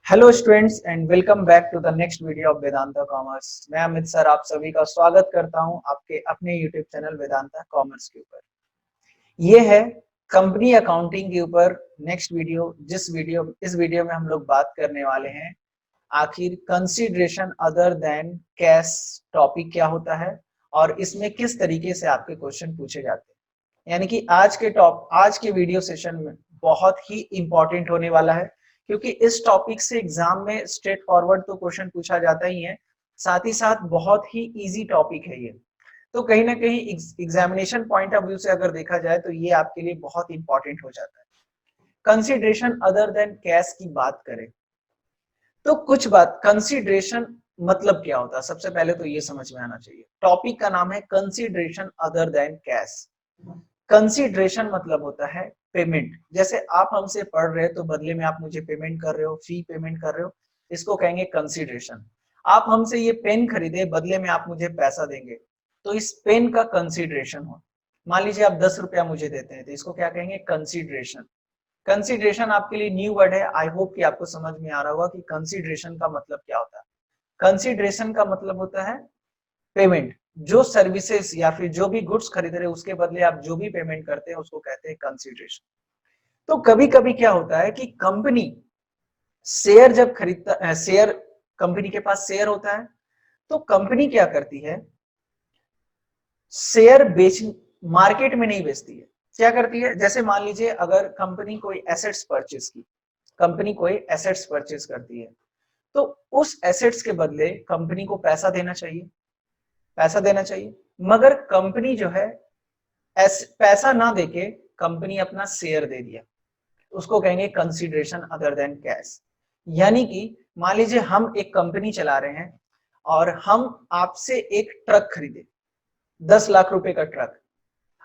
Hello students and welcome back to the next video of Vedanta commerce. मैं Amit sir आप सभी का स्वागत करता हूं आपके अपने यूट्यूब चैनल वेदांता कॉमर्स के ऊपर। ये है कंपनी अकाउंटिंग के ऊपर नेक्स्ट वीडियो। इस वीडियो में हम लोग बात करने वाले हैं आखिर consideration other than cash topic क्या होता है और इसमें किस तरीके से आपके क्वेश्चन पूछे जाते हैं। यानी कि आज के वीडियो सेशन में बहुत ही इंपॉर्टेंट होने वाला है, क्योंकि इस टॉपिक से एग्जाम में स्ट्रेट फॉरवर्ड तो क्वेश्चन पूछा जाता ही है, साथ ही साथ बहुत ही इजी टॉपिक है ये। तो कहीं ना कहीं एग्जामिनेशन पॉइंट ऑफ व्यू से अगर देखा जाए तो ये आपके लिए बहुत इंपॉर्टेंट हो जाता है। कंसिडरेशन अदर देन कैश की बात करें तो कुछ बात कंसिडरेशन मतलब क्या होता है, सबसे पहले तो ये समझ में आना चाहिए। टॉपिक का नाम है consideration other than cash. Consideration मतलब होता है पेमेंट। जैसे आप हमसे पढ़ रहे हो तो बदले में आप मुझे पेमेंट कर रहे हो, फी पेमेंट कर रहे हो, इसको कहेंगे कंसिडरेशन। आप हमसे ये पेन खरीदे, बदले में आप मुझे पैसा देंगे, तो इस पेन का कंसिडरेशन हो। मान लीजिए आप 10 रुपया मुझे देते हैं तो इसको क्या कहेंगे, कंसिडरेशन। कंसिडरेशन आपके लिए न्यू वर्ड है, आई होप कि आपको समझ में आ रहा होगा कि कंसिडरेशन का मतलब क्या होता है। कंसिडरेशन का मतलब होता है पेमेंट। जो सर्विसेज या फिर जो भी गुड्स खरीद रहे हैं उसके बदले आप जो भी पेमेंट करते हैं उसको कहते हैं कंसिडरेशन। तो कभी कभी क्या होता है कि कंपनी शेयर जब खरीदता है, शेयर कंपनी के पास शेयर होता है, तो कंपनी क्या करती है, शेयर बेच मार्केट में नहीं बेचती है। क्या करती है, जैसे मान लीजिए अगर कंपनी कोई एसेट्स परचेज करती है, तो उस एसेट्स के बदले कंपनी को पैसा देना चाहिए। मगर कंपनी जो है पैसा ना देके कंपनी अपना शेयर दे दिया, उसको कहेंगे कंसिडरेशन अदर देन कैश। यानी कि मान लीजिए हम एक कंपनी चला रहे हैं और हम आपसे एक ट्रक खरीदे, 10 लाख रुपए का ट्रक,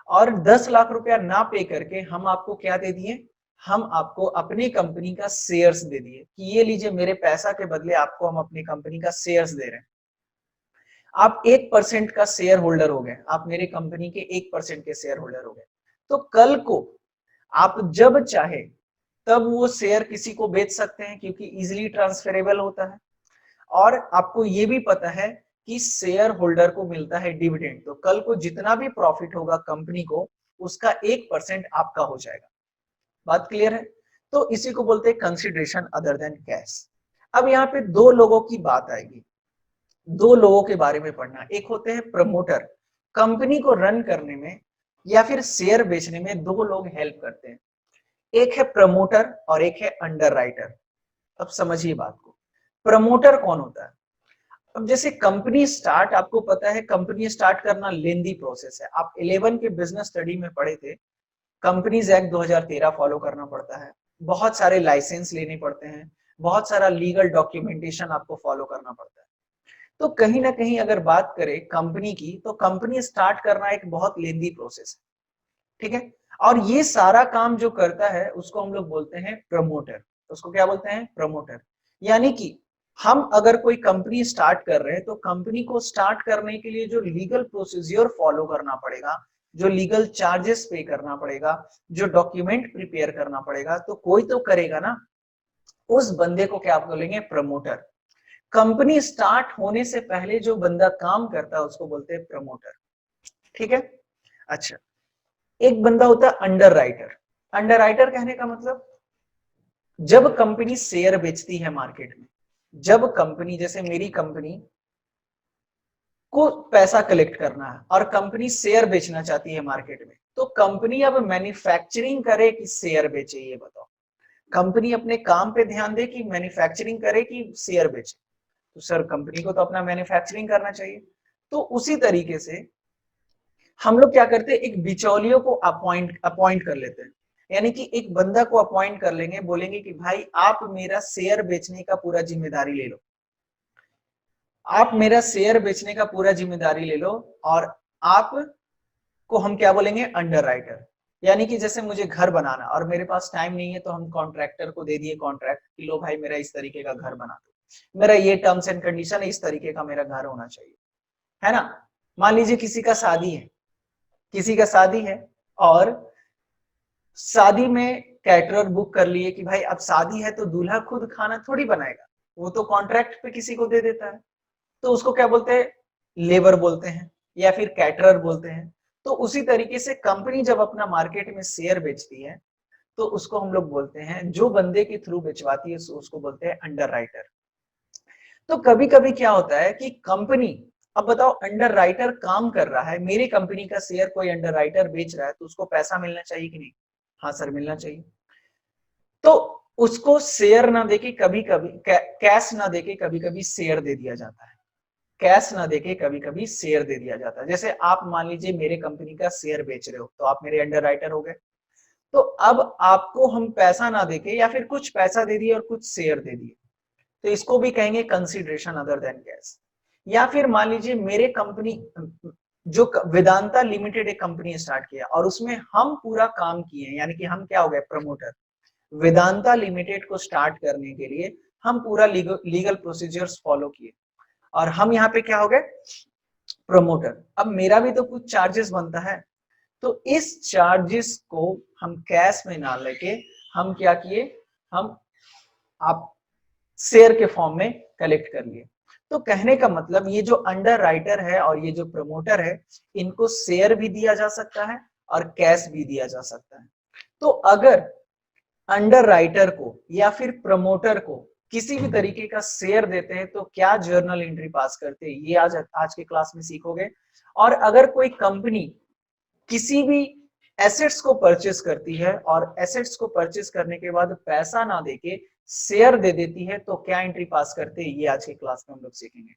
और 10 लाख रुपया ना पे करके हम आपको क्या दे दिए, हम आपको अपनी कंपनी का शेयर्स दे दिए कि ये लीजिए, मेरे पैसा के बदले आपको हम अपनी कंपनी का शेयर्स दे रहे हैं। आप 1% का शेयर होल्डर हो गए, आप मेरे कंपनी के 1% के शेयर होल्डर हो गए। तो कल को आप जब चाहे तब वो शेयर किसी को बेच सकते हैं, क्योंकि इजिली ट्रांसफरेबल होता है। और आपको ये भी पता है कि शेयर होल्डर को मिलता है डिविडेंड, तो कल को जितना भी प्रॉफिट होगा कंपनी को, उसका 1% आपका हो जाएगा। बात क्लियर है? तो इसी को बोलते हैं कंसिडरेशन अदर देन कैश। अब यहाँ पे दो लोगों की बात आएगी, दो लोगों के बारे में पढ़ना। एक होते हैं प्रमोटर, कंपनी को रन करने में या फिर शेयर बेचने में दो लोग हेल्प करते हैं। एक है प्रमोटर और एक है अंडरराइटर। अब समझिए बात को, प्रमोटर कौन होता है। अब जैसे कंपनी स्टार्ट, आपको पता है कंपनी स्टार्ट करना लेंदी प्रोसेस है। आप 11 के बिजनेस स्टडी में पढ़े थे, कंपनीज एक्ट 2013 फॉलो करना पड़ता है, बहुत सारे लाइसेंस लेने पड़ते हैं, बहुत सारा लीगल डॉक्यूमेंटेशन आपको फॉलो करना पड़ता है। तो कहीं ना कहीं अगर बात करें कंपनी की, तो कंपनी स्टार्ट करना एक बहुत लेंदी प्रोसेस है, ठीक है। और ये सारा काम जो करता है उसको हम लोग बोलते हैं प्रमोटर। उसको क्या बोलते हैं, प्रमोटर। यानी कि हम अगर कोई कंपनी स्टार्ट कर रहे हैं तो कंपनी को स्टार्ट करने के लिए जो लीगल प्रोसीजर फॉलो करना पड़ेगा, जो लीगल चार्जेस पे करना पड़ेगा, जो डॉक्यूमेंट प्रिपेयर करना पड़ेगा, तो कोई तो करेगा ना, उस बंदे को क्या बोलेंगे, प्रमोटर। कंपनी स्टार्ट होने से पहले जो बंदा काम करता है उसको बोलते हैं प्रमोटर, ठीक है। अच्छा, एक बंदा होता है अंडर राइटर। अंडर राइटर कहने का मतलब, जब कंपनी शेयर बेचती है मार्केट में, जब कंपनी, जैसे मेरी कंपनी को पैसा कलेक्ट करना है और कंपनी शेयर बेचना चाहती है मार्केट में, तो कंपनी अब मैन्युफैक्चरिंग करे कि शेयर बेचे, ये बताओ। कंपनी अपने काम पे ध्यान दे कि मैन्युफैक्चरिंग करे कि शेयर बेचे, तो सर कंपनी को तो अपना मैन्युफैक्चरिंग करना चाहिए। तो उसी तरीके से हम लोग क्या करते हैं, एक बिचौलियों को अपॉइंट कर लेते हैं। यानी कि एक बंदा को अपॉइंट कर लेंगे, बोलेंगे कि भाई आप मेरा शेयर बेचने का पूरा जिम्मेदारी ले लो, आप मेरा शेयर बेचने का पूरा जिम्मेदारी ले लो। और आप को हम क्या बोलेंगे, अंडर राइटर। यानी कि जैसे मुझे घर बनाना और मेरे पास टाइम नहीं है, तो हम कॉन्ट्रैक्टर को दे दिए कॉन्ट्रैक्ट कि लो भाई मेरा इस तरीके का घर बना दो, मेरा ये टर्म्स एंड कंडीशन है, इस तरीके का मेरा घर होना चाहिए, है ना। मान लीजिए किसी का शादी है, किसी का शादी है और शादी में कैटरर बुक कर लिए कि भाई अब शादी है तो दूल्हा खुद खाना थोड़ी बनाएगा, वो तो कॉन्ट्रैक्ट पे किसी को दे देता है, तो उसको क्या बोलते हैं, लेबर बोलते हैं या फिर कैटरर बोलते हैं। तो उसी तरीके से कंपनी जब अपना मार्केट में शेयर बेचती है तो उसको हम लोग बोलते हैं, जो बंदे के थ्रू बेचवाती है उसको बोलते हैं अंडर राइटर। तो कभी कभी क्या होता है कि कंपनी, अब बताओ अंडर राइटर काम कर रहा है, मेरी कंपनी का शेयर कोई अंडर राइटर बेच रहा है तो उसको पैसा मिलना चाहिए कि नहीं? हाँ सर मिलना चाहिए। तो उसको शेयर ना देके कभी कभी कैश ना देके कभी कभी शेयर दे दिया जाता है, कैश ना देके कभी कभी शेयर दे दिया जाता है। जैसे आप मान लीजिए मेरे कंपनी का शेयर बेच रहे हो तो आप मेरे अंडर राइटर हो गए, तो अब आपको हम पैसा ना देके या फिर कुछ पैसा दे दिए और कुछ शेयर दे दिए, तो इसको भी कहेंगे कंसिडरेशन अदर देन कैश। या फिर मान लीजिए मेरे कंपनी जो वेदांता लिमिटेड एक कंपनी स्टार्ट किया और उसमें हम पूरा काम किए, यानी कि हम क्या हो गए, प्रमोटर। वेदांता लिमिटेड को स्टार्ट करने के लिए हम पूरा लीगल प्रोसीजर्स फॉलो किए और हम यहाँ पे क्या हो गए, प्रमोटर। अब मेरा भी तो कुछ चार्जेस बनता है, तो इस चार्जेस को हम कैश में ना लेके हम क्या किए, हम आप शेयर के फॉर्म में कलेक्ट कर लिए। तो कहने का मतलब ये जो अंडर राइटर है और ये जो प्रमोटर है, इनको शेयर भी दिया जा सकता है और कैश भी दिया जा सकता है। तो अगर अंडर राइटर को या फिर प्रमोटर को किसी भी तरीके का शेयर देते हैं तो क्या जर्नल एंट्री पास करते हैं, ये आज के क्लास में सीखोगे। और अगर कोई कंपनी किसी भी एसेट्स को परचेस करती है और एसेट्स को परचेस करने के बाद पैसा ना देके शेयर दे देती है तो क्या एंट्री पास करते हैं, ये आज की क्लास में हम लोग सीखेंगे।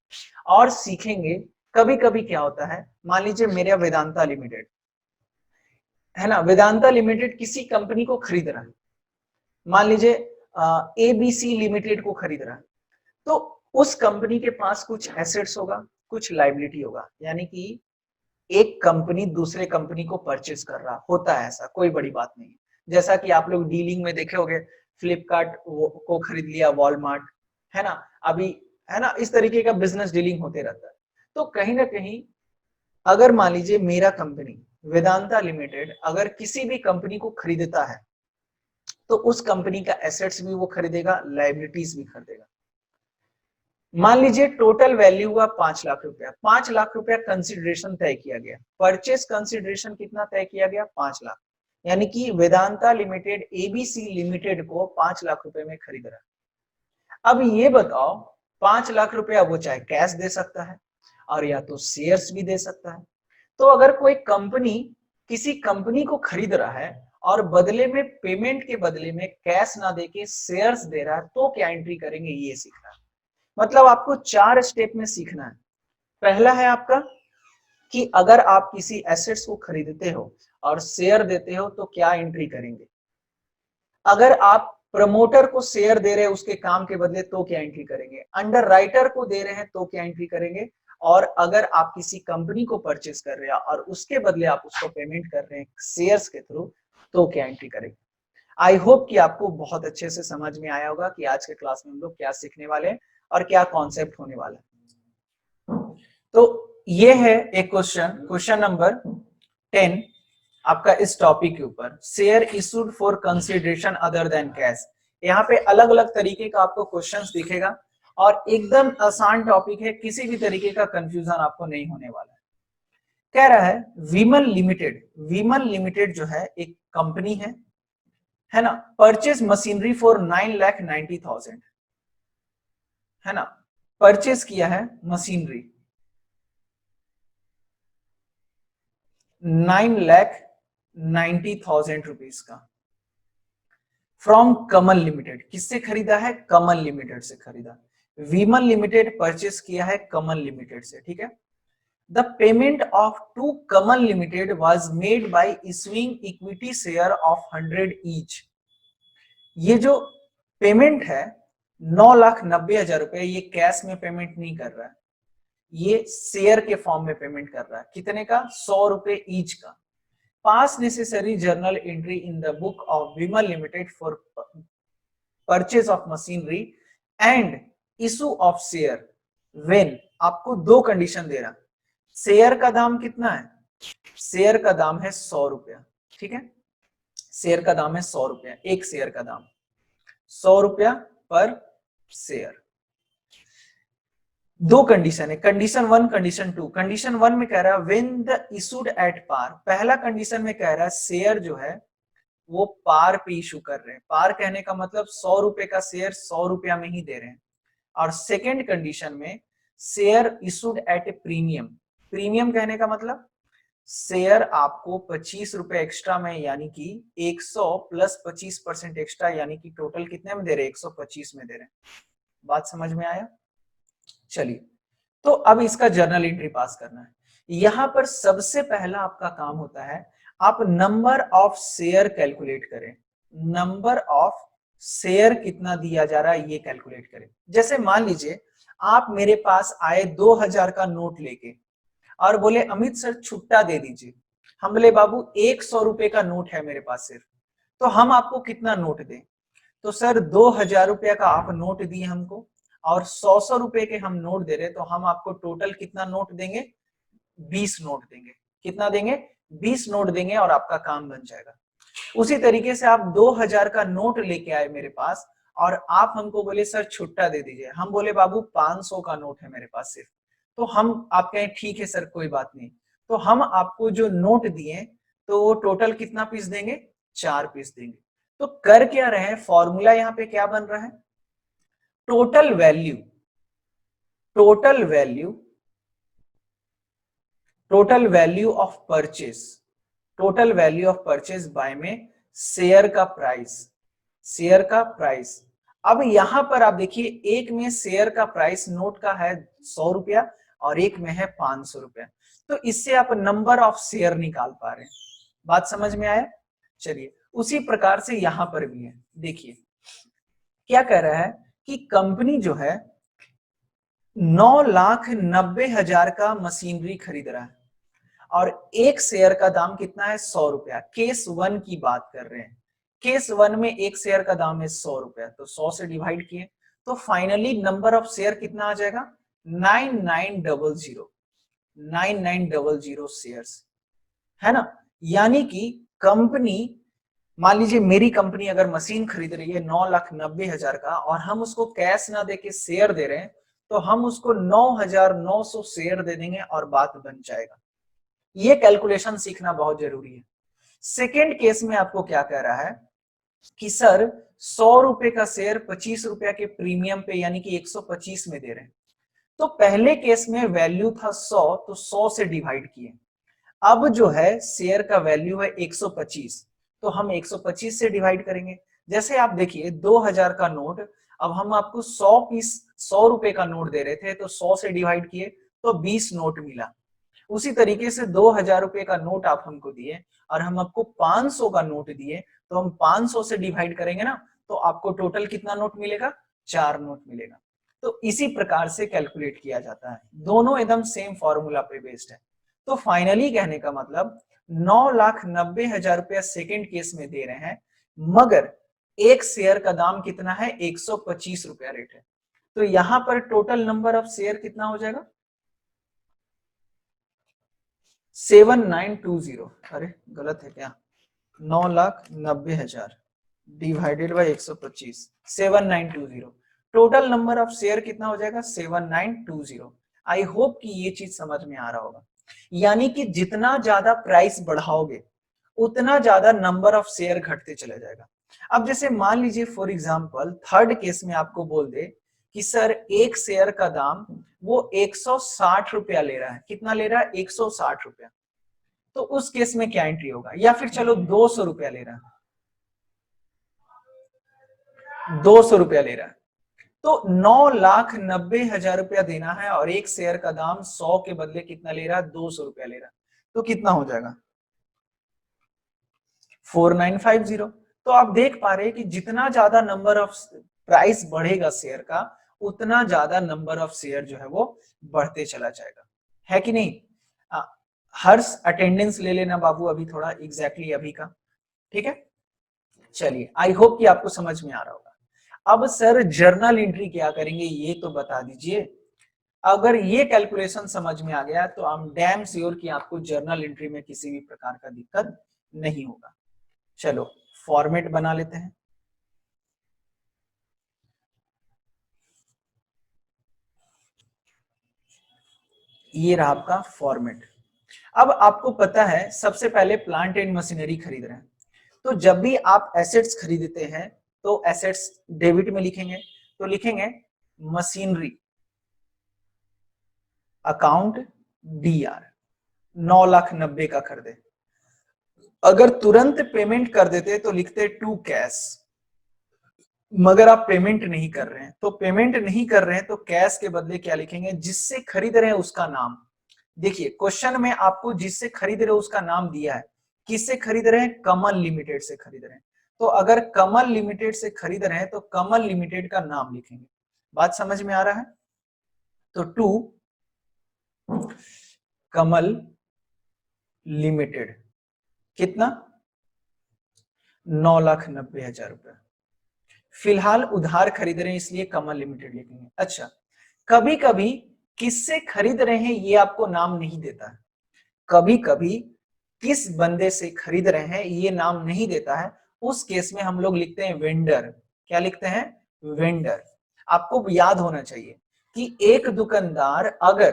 और सीखेंगे कभी कभी क्या होता है, मान लीजिए मेरा वेदांता लिमिटेड है ना, वेदांता लिमिटेड किसी कंपनी को खरीद रहा है, मान लीजिए एबीसी लिमिटेड को खरीद रहा है, तो उस कंपनी के पास कुछ एसेट्स होगा, कुछ लाइबिलिटी होगा, यानी कि एक कंपनी दूसरे कंपनी को परचेस कर रहा होता है, ऐसा कोई बड़ी बात नहीं। जैसा कि आप लोग डीलिंग में देखे होंगे, फ्लिपकार्ट को खरीद लिया वॉलमार्ट, है ना, अभी, है ना, इस तरीके का बिजनेस डीलिंग होते रहता है। तो कहीं ना कहीं अगर मान लीजिए मेरा कंपनी वेदांता लिमिटेड अगर किसी भी कंपनी को खरीदता है तो उस कंपनी का एसेट्स भी वो खरीदेगा, लाइबिलिटीज भी खरीदेगा। मान लीजिए टोटल वैल्यू हुआ 5 लाख रुपया, 5 लाख रुपया कंसिडरेशन तय किया गया, परचेस कंसिडरेशन कितना तय किया गया, 5 लाख, यानी कि वेदांता लिमिटेड एबीसी लिमिटेड को 5 लाख रुपए में खरीद रहा है। अब ये बताओ 5 लाख रुपया वो चाहे कैश दे सकता है और या तो शेयर्स भी दे सकता है। तो अगर कोई कंपनी किसी कंपनी को खरीद रहा है और बदले में, पेमेंट के बदले में कैश ना देके शेयर्स दे रहा है तो क्या एंट्री करेंगे, ये सीखना है। मतलब आपको 4 स्टेप में सीखना है। पहला है आपका कि अगर आप किसी एसेट्स को खरीदते हो और शेयर देते हो तो क्या एंट्री करेंगे। अगर आप प्रमोटर को शेयर दे रहे हैं उसके काम के बदले तो क्या एंट्री करेंगे। अंडर राइटर को दे रहे हैं तो क्या एंट्री करेंगे। और अगर आप किसी कंपनी को परचेस कर रहे हैं और उसके बदले आप उसको पेमेंट कर रहे हैं शेयर्स के थ्रू तो क्या एंट्री करेंगे। आई होप कि आपको बहुत अच्छे से समझ में आया होगा कि आज के क्लास में हम लोग क्या सीखने वाले हैं और क्या कॉन्सेप्ट होने वाला है। तो ये है एक क्वेश्चन नंबर 10 आपका इस टॉपिक के ऊपर, share issued for consideration other than cash. यहाँ पे अलग अलग तरीके का आपको क्वेश्चंस दिखेगा और एकदम आसान टॉपिक है, किसी भी तरीके का कंफ्यूजन आपको नहीं होने वाला है। कह रहा है विमल लिमिटेड, विमल लिमिटेड जो है एक कंपनी है ना, परचेज मशीनरी फॉर 9,90,000, है ना, परचेज किया है मशीनरी 9,90,000 रुपीज का फ्रॉम कमल लिमिटेड। किससे खरीदा है, कमल लिमिटेड से खरीदा। विमल लिमिटेड परचेस किया है कमल लिमिटेड से, ठीक है। The payment of to Kamal limited was made by issuing equity share of 100 each. ये जो पेमेंट है 9,90,000 रुपए, ये कैश में पेमेंट नहीं कर रहा है, ये शेयर के फॉर्म में पेमेंट कर रहा है। कितने का, 100 रुपए ईच का। पास necessary journal entry in the book of Vimal limited for purchase of machinery and issue of share when. आपको दो कंडीशन दे रहा, शेयर का दाम कितना है, शेयर का दाम है 100 रुपया, ठीक है। शेयर का दाम है 100 रुपया, एक शेयर का दाम 100 रुपया पर शेयर। दो कंडीशन है, कंडीशन 1, कंडीशन 2। कंडीशन 1 में कह रहा है when the issued at par, पहला कंडीशन में कह रहा है शेयर जो है वो पार पे इशू कर रहे हैं। पार कहने का मतलब 100 रुपए का शेयर 100 रुपया में ही दे रहे हैं। और सेकेंड कंडीशन में share issued at A premium, premium कहने का मतलब शेयर आपको 25 रुपए एक्स्ट्रा में, यानी कि 100 प्लस 25% एक्स्ट्रा, यानी कि टोटल कितने में दे रहे हैं, 125 में दे रहे हैं। बात समझ में आया? चलिए, तो अब इसका जर्नल एंट्री पास करना है। यहां पर सबसे पहला आपका काम होता है, आप नंबर ऑफ शेयर कैलकुलेट करें। नंबर ऑफ शेयर कितना दिया जा रहा है ये कैलकुलेट करें। जैसे मान लीजिए आप मेरे पास आए 2000 का नोट लेके और बोले अमित सर छुट्टा दे दीजिए। हम बोले बाबू 100 रुपए का नोट है मेरे पास सिर्फ, तो हम आपको कितना नोट दें? तो सर 2000 रुपया का आप नोट दिए हमको और 100 रुपए के हम नोट दे रहे, तो हम आपको टोटल कितना नोट देंगे? 20 नोट देंगे। कितना देंगे? 20 नोट देंगे और आपका काम बन जाएगा। उसी तरीके से आप 2000 का नोट लेके आए मेरे पास और आप हमको बोले सर छुट्टा दे दीजिए। हम बोले बाबू 500 का नोट है मेरे पास सिर्फ, तो हम आप कहें ठीक है सर कोई बात नहीं, तो हम आपको जो नोट दिए तो वो टोटल कितना पीस देंगे? 4 पीस देंगे। तो कर क्या रहे हैं, फॉर्मूला यहाँ पे क्या बन रहा है? Total value, total value, total value of purchase, total value of purchase by में शेयर का प्राइस, शेयर का प्राइस। अब यहां पर आप देखिए एक में शेयर का प्राइस नोट का है 100 रुपया और एक में है 500 रुपया, तो इससे आप नंबर ऑफ शेयर निकाल पा रहे हैं। बात समझ में आया? चलिए, उसी प्रकार से यहां पर भी है। देखिए क्या कह रहा है कि कंपनी जो है 9,90,000 का मशीनरी खरीद रहा है और एक शेयर का दाम कितना है? 100 रुपया। केस 1 की बात कर रहे हैं। केस 1 में एक शेयर का दाम है 100 रुपया, तो 100 से डिवाइड किए तो फाइनली नंबर ऑफ शेयर कितना आ जाएगा? 9900, 9900 शेयर्स, है ना। यानी कि कंपनी, मान लीजिए मेरी कंपनी अगर मशीन खरीद रही है 9,90,000 का और हम उसको कैश ना देके शेयर दे रहे हैं, तो हम उसको 9,900 शेयर दे देंगे और बात बन जाएगा। ये कैलकुलेशन सीखना बहुत जरूरी है। सेकेंड केस में आपको क्या कह रहा है कि सर 100 रुपए का शेयर 25 रुपया के प्रीमियम पे यानी कि 125 में दे रहे हैं। तो पहले केस में वैल्यू था 100, तो 100 से डिवाइड किए। अब जो है शेयर का वैल्यू है 125, तो हम 125 से डिवाइड करेंगे। जैसे आप देखिए 2000 का नोट, अब हम आपको 100 पीस 100 रुपए का नोट दे रहे थे, तो 100 से डिवाइड किए तो 20 नोट मिला। उसी तरीके से 2000 रुपए का नोट आप हमको दिए और हम आपको 500 का नोट दिए, तो हम 500 से डिवाइड करेंगे ना, तो आपको टोटल कितना नोट मिलेगा? 4 नोट मिलेगा। तो इसी प्रकार से कैलकुलेट किया जाता है, दोनों एकदम सेम फॉर्मूला पे बेस्ड है। तो फाइनली कहने का मतलब 9,90,000 रुपया सेकेंड केस में दे रहे हैं, मगर एक शेयर का दाम कितना है? 125 रुपया रेट है। तो यहां पर टोटल नंबर ऑफ शेयर कितना हो जाएगा? 7920। अरे गलत है क्या? 9,90,000 divided by 125, 7920। Total number of share कितना हो जाएगा? 7920। आई होप कि ये चीज समझ में आ रहा होगा। यानी कि जितना ज्यादा प्राइस बढ़ाओगे उतना ज्यादा नंबर ऑफ शेयर घटते चला जाएगा। अब जैसे मान लीजिए फॉर एग्जांपल थर्ड केस में आपको बोल दे कि सर एक शेयर का दाम वो 160 रुपया ले रहा है। कितना ले रहा है? 160 रुपया। तो उस केस में क्या एंट्री होगा? या फिर चलो 200 रुपया ले रहा है, 200 रुपया ले रहा है, तो 9,90,000 रुपया देना है और एक शेयर का दाम 100 के बदले कितना ले रहा है? 200 रुपया ले रहा है। तो कितना हो जाएगा? 4950। तो आप देख पा रहे हैं कि जितना ज्यादा नंबर ऑफ प्राइस बढ़ेगा शेयर का, उतना ज्यादा नंबर ऑफ शेयर जो है वो बढ़ते चला जाएगा, है कि नहीं? हर्ष अटेंडेंस ले लेना बाबू अभी थोड़ा, एग्जैक्टली अभी का, ठीक है। चलिए, आई होप कि आपको समझ में आ रहा होगा। अब सर जर्नल एंट्री क्या करेंगे ये तो बता दीजिए। अगर ये कैलकुलेशन समझ में आ गया तो आई एम डैम श्योर कि आपको जर्नल एंट्री में किसी भी प्रकार का दिक्कत नहीं होगा। चलो फॉर्मेट बना लेते हैं। ये रहा आपका फॉर्मेट। अब आपको पता है सबसे पहले प्लांट एंड मशीनरी खरीद रहे हैं, तो जब भी आप एसेट्स खरीदते हैं तो एसेट्स डेबिट में लिखेंगे, तो लिखेंगे मशीनरी अकाउंट DR 9,90,000 का खरीदे। अगर तुरंत पेमेंट कर देते तो लिखते टू कैश, मगर आप पेमेंट नहीं कर रहे हैं, तो पेमेंट नहीं कर रहे हैं तो कैश के बदले क्या लिखेंगे, जिससे खरीद रहे हैं उसका नाम। देखिए क्वेश्चन में आपको जिससे खरीद रहे हो उसका नाम दिया है, किससे खरीद रहे हैं, कमल लिमिटेड से खरीद रहे हैं, तो अगर कमल लिमिटेड से खरीद रहे हैं तो कमल लिमिटेड का नाम लिखेंगे। बात समझ में आ रहा है? तो टू कमल लिमिटेड कितना, 9,90,000 रुपए। फिलहाल उधार खरीद रहे हैं इसलिए कमल लिमिटेड लिखेंगे। अच्छा, कभी कभी किससे खरीद रहे हैं ये आपको नाम नहीं देता है, कभी कभी किस बंदे से खरीद रहे हैं ये नाम नहीं देता है, उस केस में हम लोग लिखते हैं वेंडर। क्या लिखते हैं, वेंडर। आपको याद होना चाहिए कि एक दुकानदार अगर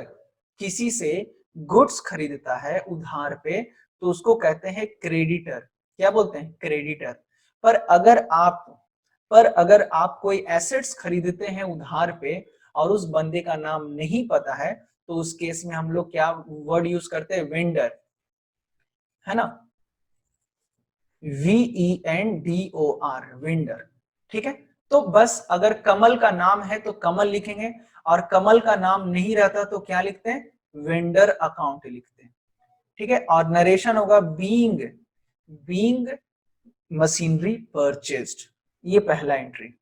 किसी से गुड्स खरीदता है उधार पे तो उसको कहते हैं क्रेडिटर। क्या बोलते हैं, क्रेडिटर। पर अगर आप कोई एसेट्स खरीदते हैं उधार पे और उस बंदे का नाम नहीं पता है तो उस केस में हम लोग क्या वर्ड यूज करते हैं, वेंडर, है ना, VENDOR, वेंडर। ठीक है, तो बस अगर कमल का नाम है तो कमल लिखेंगे और कमल का नाम नहीं रहता तो क्या लिखते हैं, वेंडर अकाउंट लिखते हैं। ठीक है, और नरेशन होगा बीइंग मशीनरी परचेज्ड, ये पहला एंट्री।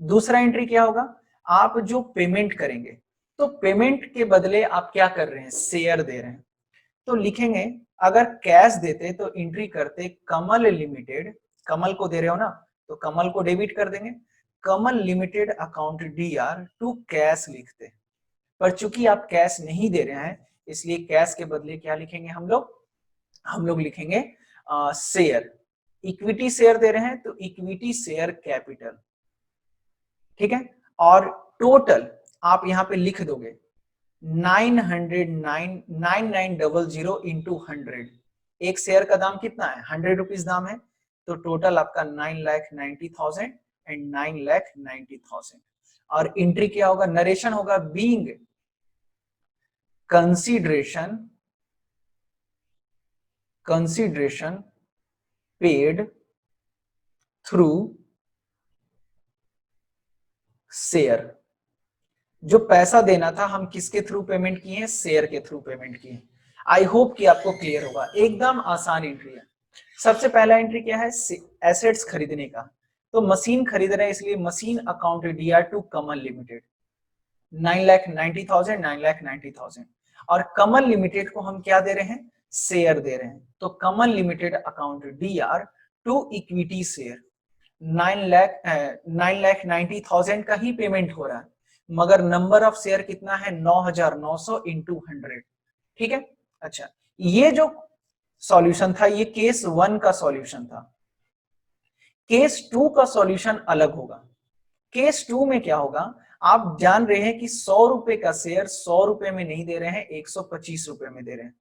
दूसरा एंट्री क्या होगा, आप जो पेमेंट करेंगे तो पेमेंट के बदले आप क्या कर रहे हैं, शेयर दे रहे हैं, तो लिखेंगे अगर कैश देते तो एंट्री करते कमल लिमिटेड, कमल को दे रहे हो ना तो कमल को डेबिट कर देंगे, Kamal limited account DR to cash लिखते। पर चूंकि आप कैश नहीं दे रहे हैं इसलिए कैश के बदले क्या लिखेंगे हम लोग लिखेंगे शेयर। इक्विटी शेयर दे रहे हैं तो इक्विटी शेयर कैपिटल। ठीक है, और टोटल आप यहां पे लिख दोगे 9,900 इंटू 100। एक शेयर का दाम कितना है, 100 रुपीज दाम है, तो टोटल आपका 9,90,000 एंड 9,90,000। और एंट्री क्या होगा, नरेशन होगा being consideration paid through share. जो पैसा देना था हम किसके थ्रू पेमेंट किए हैं, शेयर के थ्रू पेमेंट किए। आई होप कि आपको क्लियर होगा, एकदम आसान एंट्री है। सबसे पहला एंट्री क्या है, एसेट्स खरीदने का, तो मशीन खरीद रहे हैं इसलिए machine account DR to Kamal limited 9,90,000 9,90,000। और कमल लिमिटेड को हम क्या दे रहे हैं, शेयर दे रहे हैं, तो Kamal limited account DR to equity share 9,90,000 का ही पेमेंट हो रहा है, मगर नंबर ऑफ शेयर कितना है, 9,900 इंटू 100। ठीक है, अच्छा, ये जो सॉल्यूशन था ये केस 1 का सॉल्यूशन था। केस 2 का सॉल्यूशन अलग होगा। केस 2 में क्या होगा, आप जान रहे हैं कि 100 रुपए का शेयर 100 रुपए में नहीं दे रहे हैं, 125 रुपए में दे रहे हैं,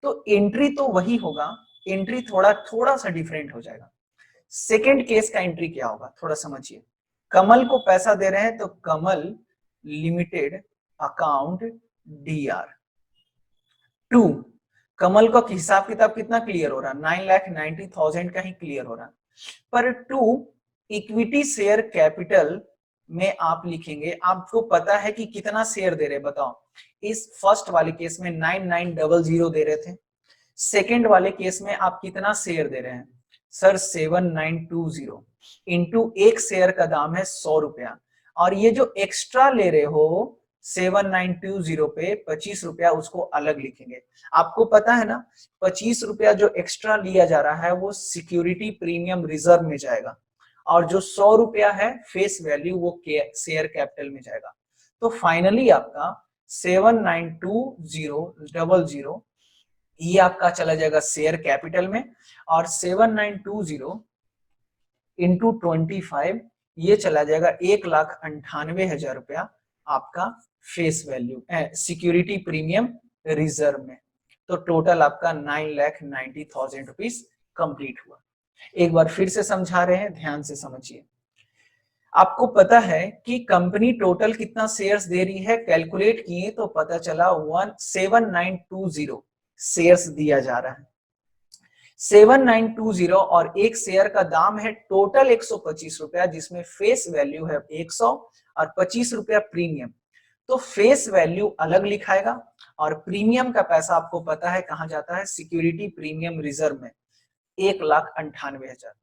तो एंट्री तो वही होगा, एंट्री थोड़ा सा डिफरेंट हो जाएगा। सेकेंड केस का एंट्री क्या होगा, थोड़ा समझिए। कमल को पैसा दे रहे हैं तो Kamal limited account DR to, कमल का हिसाब किताब कितना क्लियर हो रहा है, 9,90,000 का ही क्लियर हो रहा है, पर टू इक्विटी शेयर कैपिटल में आप लिखेंगे, आपको पता है कि कितना शेयर दे रहे, बताओ। इस फर्स्ट वाले केस में 9,900 दे रहे थे, सेकेंड वाले केस में आप कितना शेयर दे रहे हैं सर, 7,920 इंटू एक शेयर का दाम है 100 रुपया, और ये जो एक्स्ट्रा ले रहे हो 7,920 पे 25 रुपया उसको अलग लिखेंगे। आपको पता है ना 25 रुपया जो एक्स्ट्रा लिया जा रहा है वो सिक्योरिटी प्रीमियम रिजर्व में जाएगा, और जो 100 रुपया है फेस वैल्यू वो शेयर कैपिटल में जाएगा। तो फाइनली आपका 7,920,00 ये आपका चला जाएगा शेयर कैपिटल में, और 7,920 इंटू 25, ये चला जाएगा 1,98,000 रुपया आपका face value security premium reserve में। तो टोटल आपका 9,90,000 रुपीज कंप्लीट हुआ। एक बार फिर से समझा रहे हैं, ध्यान से समझिए। आपको पता है कि कंपनी टोटल कितना शेयर्स दे रही है, कैलकुलेट किए तो पता चला 17920 शेयर्स दिया जा रहा है। 7920 और एक शेयर का दाम है टोटल 125 रुपया, जिसमें फेस वैल्यू है 100 और 25 रुपया प्रीमियम। तो फेस वैल्यू अलग लिखाएगा और प्रीमियम का पैसा आपको पता है कहां जाता है, सिक्योरिटी प्रीमियम रिजर्व में 1,98,000।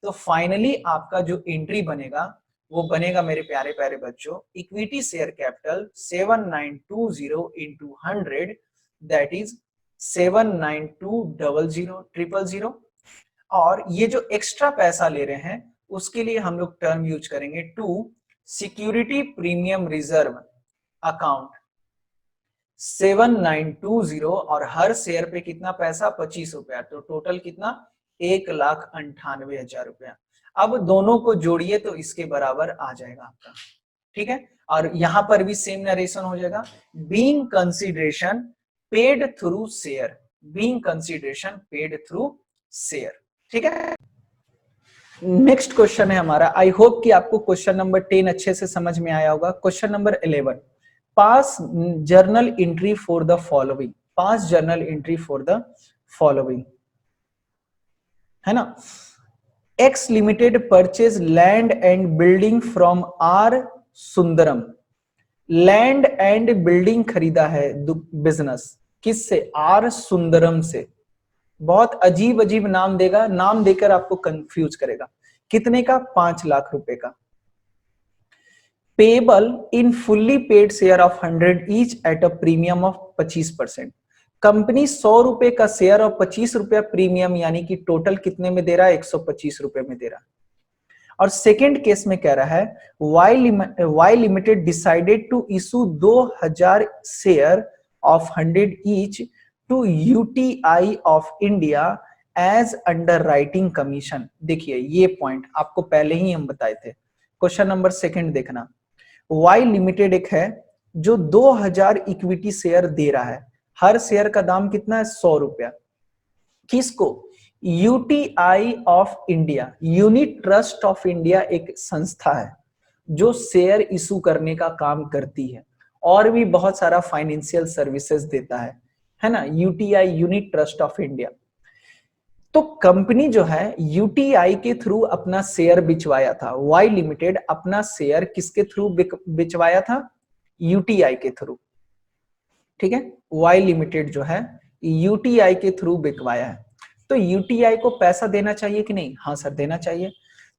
तो फाइनली आपका जो एंट्री बनेगा वो बनेगा मेरे प्यारे प्यारे बच्चों, equity share capital 7920 into 100, that is 7920000। और ये जो एक्स्ट्रा पैसा ले रहे हैं उसके लिए हम लोग टर्म यूज करेंगे to security premium reserve account 7920 और हर शेयर पे कितना पैसा, 25 रुपया। तो टोटल कितना, 1,98,000 रुपया। अब दोनों को जोड़िए तो इसके बराबर आ जाएगा आपका, ठीक है। और यहां पर भी सेम नरेशन हो जाएगा, being consideration paid through share, being consideration paid through share, ठीक है। नेक्स्ट क्वेश्चन है हमारा, आई होप कि आपको क्वेश्चन नंबर 10 अच्छे से समझ में आया होगा। Question number 11, pass journal entry for the following, pass journal entry for the following, है ना। X limited purchase land and building from R Sundaram, land and building खरीदा है बिजनेस, किससे, आर सुंदरम से। बहुत अजीब अजीब नाम देगा, नाम देकर आपको कंफ्यूज करेगा। कितने का, 5 लाख रुपए का। Payable in fully paid share of 100 each at a premium of 25%। Company 100 रुपए का शेयर और 25 रुपया प्रीमियम, यानी कि टोटल कितने में दे रहा है, 125 रुपए में दे रहा है। और सेकेंड केस में कह रहा है Y limited decided to issue 2000 share of 100 each to UTI of India as underwriting commission. देखिए ये पॉइंट आपको पहले ही हम बताए थे। क्वेश्चन नंबर सेकंड देखना, वाई लिमिटेड एक है जो 2000 इक्विटी शेयर दे रहा है, हर शेयर का दाम कितना है, 100 रुपया। किसको, UTI of India, unit trust of India एक संस्था है जो शेयर इशू करने का काम करती है और भी बहुत सारा फाइनेंशियल सर्विसेज देता है ना, UTI unit trust of India. तो कंपनी जो है यूटीआई के थ्रू अपना शेयर बिचवाया था, वाई लिमिटेड अपना शेयर किसके थ्रू बिचवाया था, यूटीआई के थ्रू, ठीक है। वाई लिमिटेड जो है यूटीआई के थ्रू बिकवाया है, तो यूटीआई को पैसा देना चाहिए कि नहीं, हाँ सर देना चाहिए।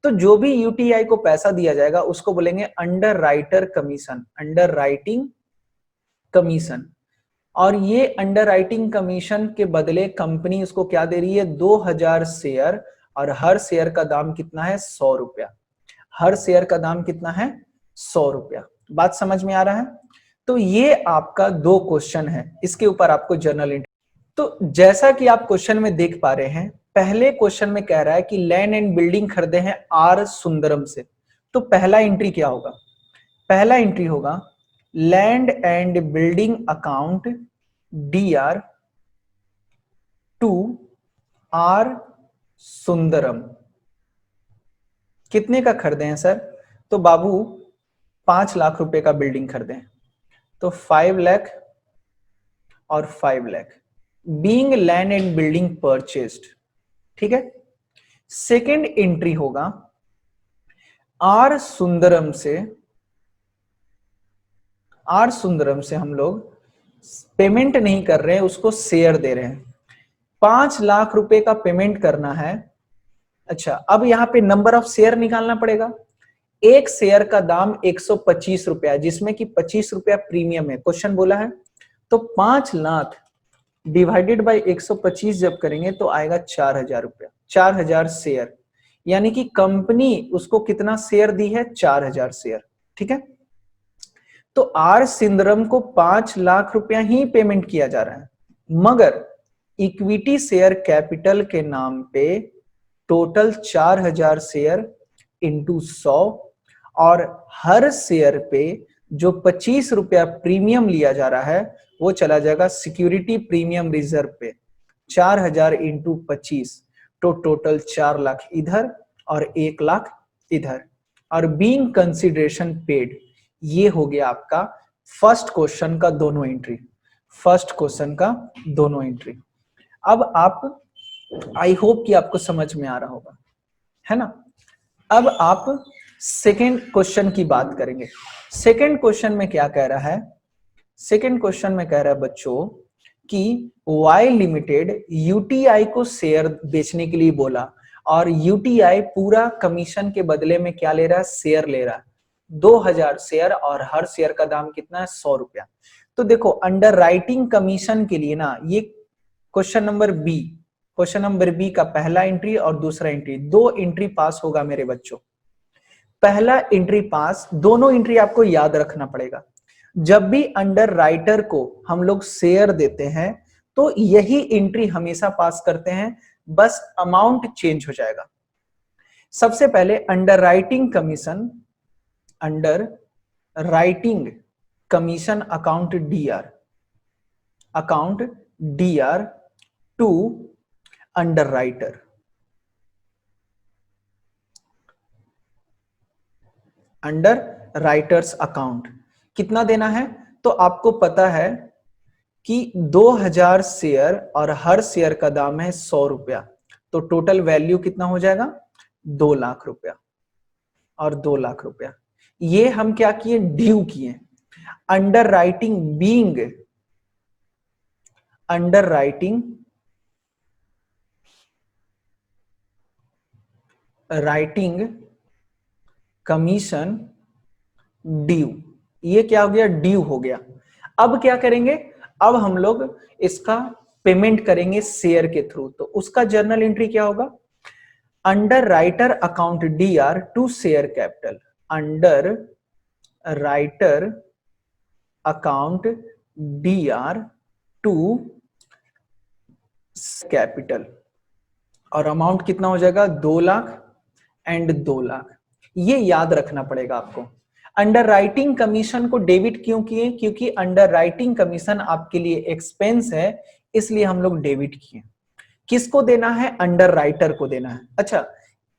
तो जो भी यूटीआई को पैसा दिया जाएगा उसको बोलेंगे under writer commission, underwriting commission. और ये अंडर राइटिंग कमीशन के बदले कंपनी उसको क्या दे रही है, 2000 शेयर और हर शेयर का दाम कितना है, 100 रुपया। हर शेयर का दाम कितना है, 100 रुपया। बात समझ में आ रहा है। तो ये आपका 2 क्वेश्चन है, इसके ऊपर आपको जर्नल एंट्री। तो जैसा कि आप क्वेश्चन में देख पा रहे हैं, पहले क्वेश्चन में कह रहा है कि लैंड एंड बिल्डिंग खरीदे हैं आर सुंदरम से। तो पहला एंट्री क्या होगा, पहला एंट्री होगा land and building account DR to R Sundaram. कितने का खरीदे हैं सर, तो बाबू 5 लाख रुपए का बिल्डिंग खरीदे हैं, तो 5 लाख और 5 lakh being land and building purchased, ठीक है। सेकेंड एंट्री होगा आर सुंदरम से, आर सुंदरम से हम लोग पेमेंट नहीं कर रहे हैं, उसको शेयर दे रहे हैं। 5 लाख रुपए का पेमेंट करना है। अच्छा, अब यहां पे नंबर ऑफ शेयर निकालना पड़ेगा। एक शेयर का दाम 125 रुपया, जिसमें कि 25 रुपया प्रीमियम है, क्वेश्चन बोला है। तो 5 लाख डिवाइडेड बाय 125 जब करेंगे तो आएगा 4000 रुपया, 4000 शेयर, यानी कि कंपनी उसको कितना शेयर दी है, 4000 शेयर, ठीक है। तो आर सुंदरम को 5 लाख रुपया ही पेमेंट किया जा रहा है, मगर इक्विटी शेयर कैपिटल के नाम पे टोटल 4000 शेयर इंटू 100 और हर शेयर पे जो 25 रुपया प्रीमियम लिया जा रहा है वो चला जाएगा सिक्योरिटी प्रीमियम रिजर्व पे। 4000 इंटू 25 तो टोटल 4 लाख इधर और 1 लाख इधर। और बीइंग कंसिडरेशन पेड, ये हो गया आपका फर्स्ट क्वेश्चन का दोनों एंट्री, फर्स्ट क्वेश्चन का दोनों एंट्री। अब आप, आई होप कि आपको समझ में आ रहा होगा, है ना। अब आप सेकेंड क्वेश्चन की बात करेंगे। सेकेंड क्वेश्चन में क्या कह रहा है, सेकेंड क्वेश्चन में कह रहा है बच्चों कि वाई लिमिटेड यूटीआई को शेयर बेचने के लिए बोला और यूटीआई पूरा कमीशन के बदले में क्या ले रहा है, शेयर ले रहा है 2000 शेयर और हर शेयर का दाम कितना है, 100 रुपया। तो देखो अंडर राइटिंग कमीशन के लिए ना, ये question number B, question number B का पहला एंट्री और दूसरा एंट्री, दो एंट्री पास होगा मेरे बच्चों। पहला एंट्री पास, दोनों एंट्री आपको याद रखना पड़ेगा। जब भी अंडर राइटर को हम लोग शेयर देते हैं तो यही एंट्री हमेशा पास करते हैं, बस अमाउंट चेंज हो जाएगा। सबसे पहले underwriting commission, underwriting commission account DR, account DR to underwriter, underwriters account कितना देना है, तो आपको पता है कि 2000 शेयर और हर शेयर का दाम है 100 रुपया, तो टोटल वैल्यू कितना हो जाएगा, 2 लाख रुपया और 2 लाख रुपया। ये हम क्या किए, ड्यू किए। Under writing being, under writing, writing commission due, ये क्या हो गया, ड्यू हो गया। अब क्या करेंगे, अब हम लोग इसका पेमेंट करेंगे शेयर के थ्रू, तो उसका जर्नल एंट्री क्या होगा, underwriter account DR to share capital, underwriter account DR to capital, और अमाउंट कितना हो जाएगा, 2 लाख एंड 2 लाख। ये याद रखना पड़ेगा आपको। अंडर राइटिंग कमीशन को डेबिट क्यों किए, क्योंकि अंडर राइटिंग कमीशन आपके लिए एक्सपेंस है, इसलिए हम लोग डेबिट किए। किसको देना है, अंडर राइटर को देना है। अच्छा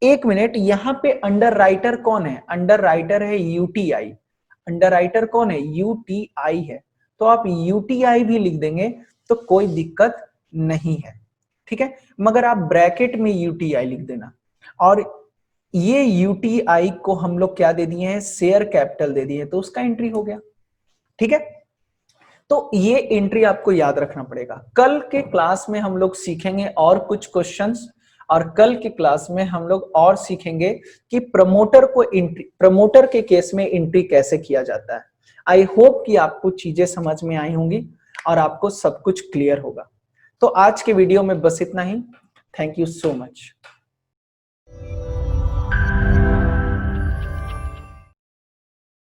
एक मिनट, यहां पे अंडर राइटर कौन है, अंडर राइटर है यूटीआई, अंडर राइटर कौन है, यूटीआई है, तो आप यूटीआई भी लिख देंगे तो कोई दिक्कत नहीं है, ठीक है। मगर आप ब्रैकेट में यूटीआई लिख देना। और ये यूटीआई को हम लोग क्या दे दिए हैं, शेयर कैपिटल दे दिए, तो उसका एंट्री हो गया, ठीक है। तो ये एंट्री आपको याद रखना पड़ेगा। कल के क्लास में हम लोग सीखेंगे और कुछ क्वेश्चंस, और कल के क्लास में हम लोग और सीखेंगे कि प्रमोटर को एंट्री, प्रमोटर के केस में एंट्री कैसे किया जाता है। आई होप कि आपको चीजें समझ में आई होंगी और आपको सब कुछ क्लियर होगा। तो आज के वीडियो में बस इतना ही। Thank you so much.